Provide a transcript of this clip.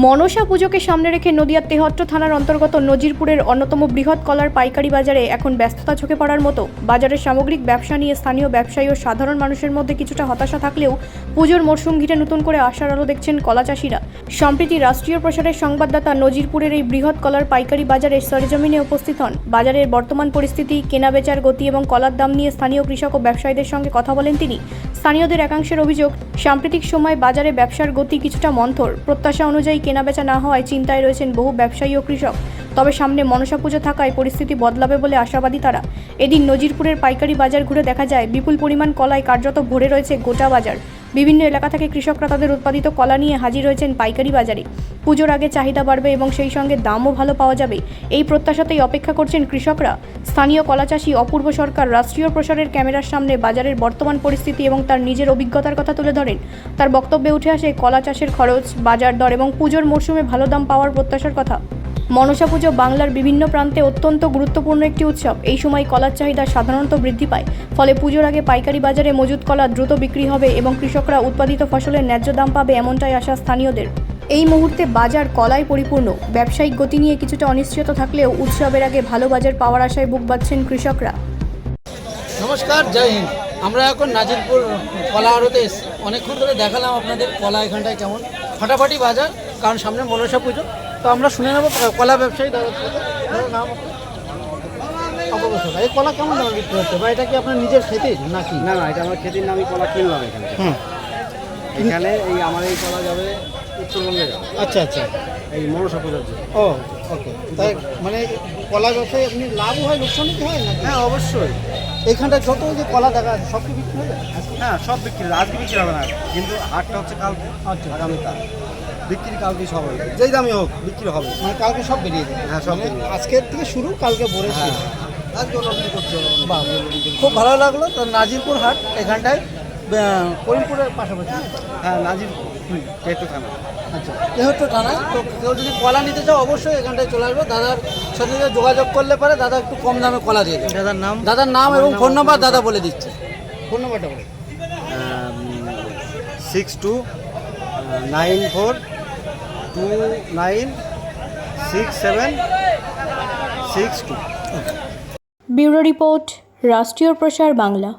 মনসা পুজোকে সামনে রেখে নদিয়ার তেহট্ট থানার অন্তর্গত নজিরপুরের অন্যতম বৃহৎ কলার পাইকারি বাজারে এখন ব্যস্ততা চোখে পড়ার মতো। বাজারের সামগ্রিক ব্যবসা নিয়ে স্থানীয় ব্যবসায়ী ও সাধারণ মানুষের মধ্যে কিছুটা হতাশা থাকলেও পুজোর মরশুম ঘিরে নতুন করে আশার আলো দেখছেন কলা চাষিরা। সম্প্রতি রাষ্ট্রীয় প্রসারের সংবাদদাতা নজিরপুরের এই বৃহৎ কলার পাইকারি বাজারে সরেজমিনে উপস্থিত হন। বাজারের বর্তমান পরিস্থিতি, কেনাবেচার গতি এবং কলার দাম নিয়ে স্থানীয় কৃষক ও ব্যবসায়ীদের সঙ্গে কথা বলেন তিনি। স্থানীয়দের একাংশের অভিযোগ, সাম্প্রতিক সময়ে বাজারে ব্যবসার গতি কিছুটা মন্থর। প্রত্যাশা অনুযায়ী কেনাবেচা না হওয়ায় চিন্তায় রয়েছেন বহু ব্যবসায়ী ও কৃষক। তবে সামনে মনসা পুজো থাকায় পরিস্থিতি বদলাবে বলে আশাবাদী তারা। এদিন নজিরপুরের পাইকারি বাজার ঘুরে দেখা যায় বিপুল পরিমাণ কলায় কার্যত ভরে রয়েছে গোটা বাজার। বিভিন্ন এলাকা থেকে কৃষকরা তাদের উৎপাদিত কলা নিয়ে হাজির হয়েছেন পাইকারি বাজারে। পুজোর আগে চাহিদা বাড়বে এবং সেই সঙ্গে দামও ভালো পাওয়া যাবে, এই প্রত্যাশাতেই অপেক্ষা করছেন কৃষকরা। স্থানীয় কলা চাষি অপূর্ব সরকার রাষ্ট্রীয় প্রসারের ক্যামেরার সামনে বাজারের বর্তমান পরিস্থিতি এবং তার নিজের অভিজ্ঞতার কথা তুলে ধরেন। তার বক্তব্যে উঠে আসে কলা চাষের খরচ, বাজার দর এবং পুজোর মরশুমে ভালো দাম পাওয়ার প্রত্যাশার কথা। মনসা পুজো বাংলার বিভিন্ন প্রান্তে অত্যন্ত গুরুত্বপূর্ণ একটি উৎসব। এই সময় কলার চাহিদা সাধারণত বৃদ্ধি পায়, ফলে পুজোর আগে পাইকারি বাজারে মজুদ কলা দ্রুত বিক্রি হবে এবং কৃষকরা উৎপাদিত ফসলের ন্যায্য দাম পাবে, এমনটাই আশা স্থানীয়দের। এই মুহূর্তে বাজার কলায় পরিপূর্ণ। ব্যবসায়িক গতি নিয়ে কিছুটা অনিশ্চয়তা থাকলেও উৎসবের আগে ভালো বাজার পাওয়ার আশায় বুক বাঁধছেন কৃষকরা। নমস্কার, জয় হিন্দ। আমরা এখন নাজিরপুর কলা আড়তে এসেছি। অনেকক্ষণ ধরে দেখালাম আপনাদের কলা এখানটায় কেমন ফাটাফাটি বাজার, কারণ সামনে মনসা পুজো। তো আমরা শুনে নেব কলা ব্যবসায়ী দাদার সাথে। নাম এই কলা কেমন দামে বিক্রি হচ্ছে, বা এটা কি আপনার নিজের খেতির নাকি? না না, এটা আমার খেতির না, আমি কলা কিনলাম এখানে। এখানে এই আমার এই কলা যাবে উত্তরবঙ্গে যাবে। আচ্ছা আচ্ছা, এই মনসা পুজোর জন্য। ও ওকে। তাই মানে কলা ব্যবসায় আপনি লাভ হয়, লোকসান কি হয় না? হ্যাঁ অবশ্যই, এইখানটায় যত যে কলা দেখা আছে সব কি বিক্রি হয়ে যায়? হ্যাঁ সব বিক্রি হবে। আজকে বিক্রি হবে না, কিন্তু হাটটা হচ্ছে কালকে। আচ্ছা, আগামীকাল বিক্রি, কালকে সব হবে, যেই দামই হোক বিক্রি হবে। মানে কালকে সব বেরিয়ে যাবে? হ্যাঁ সব মানে বেরিয়ে যাবে। আজকের থেকে শুরু, কালকে ভোরে হ্যাঁ শেষ। আজকে ওটা বিক্রি করতে হবে। বাহ, খুব ভালো লাগলো। তো নাজিরপুর হাট এখানটায় করিমপুরের পাশাপাশি। হ্যাঁ নাজির একটু থানা। আচ্ছা, তেহট্ট থানায়। তো কেউ যদি কলা নিতে চাও অবশ্যই এখানটায় চলে আসবে। দাদার সাথে যোগাযোগ করলে পারে, দাদা একটু কম দামে কলা দিয়ে দেবে। দাদার নাম এবং ফোন নাম্বার দাদা বলে দিচ্ছে। ফোন নাম্বারটা বলে 6294296762। ব্যুরো রিপোর্ট, রাষ্ট্রীয় প্রসার বাংলা।